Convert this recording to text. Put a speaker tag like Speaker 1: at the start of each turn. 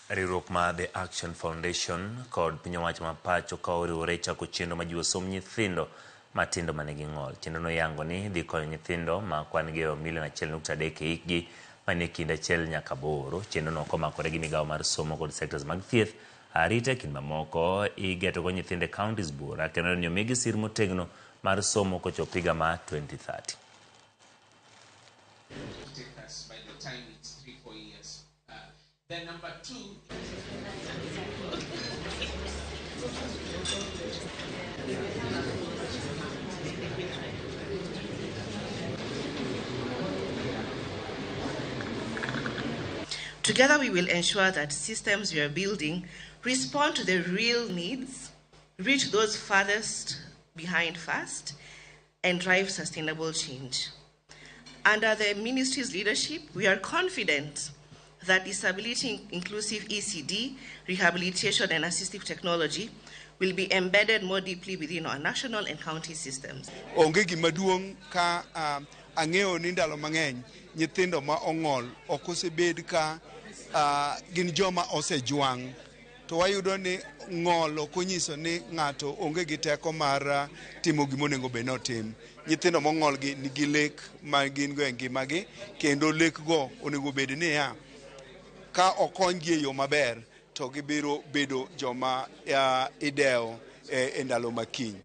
Speaker 1: Riwruok ma The Action Foundation kod piny owacho ma pacho ka oriwore chako chenro ma jiwo somb nyithindo matindo manigi ng'ol. Chenro no yango ni dhi konyo nyithindo ma kwan gi 1.3 milion e hikgi manie kind 1 nyaka 8. Chenro no komakore gi migawo mar somo kod sectors mag thieth, arita kod mamoko igeto go nyithindo e counties bura kendo ni omigi sir motegno mar somo kochopo higa ma 2030.
Speaker 2: Then number 2.
Speaker 3: Together we will ensure that systems we are building respond to the real needs, reach those farthest behind first, and drive sustainable change. Under the ministry's leadership, we are confident that disability inclusive ECD, rehabilitation and assistive technology will be embedded more deeply within our national and county systems.
Speaker 4: Onge gima duong' ka ang'eyo ni ndalo mang'eny nyithindo ma ong'ol ok osebed ka gin joma osejwang', to wayudo ni ng'ol ok onyiso ni ng'ato onge gi teko mar timo gima onego bed ni otim. Nyithindo mong'ol gi nigi lek ma gin go e ngimagi, kendo lek go onego bed ni ka okonygi e yo maber to gibiro bedo joma idewo e ndalo makiny.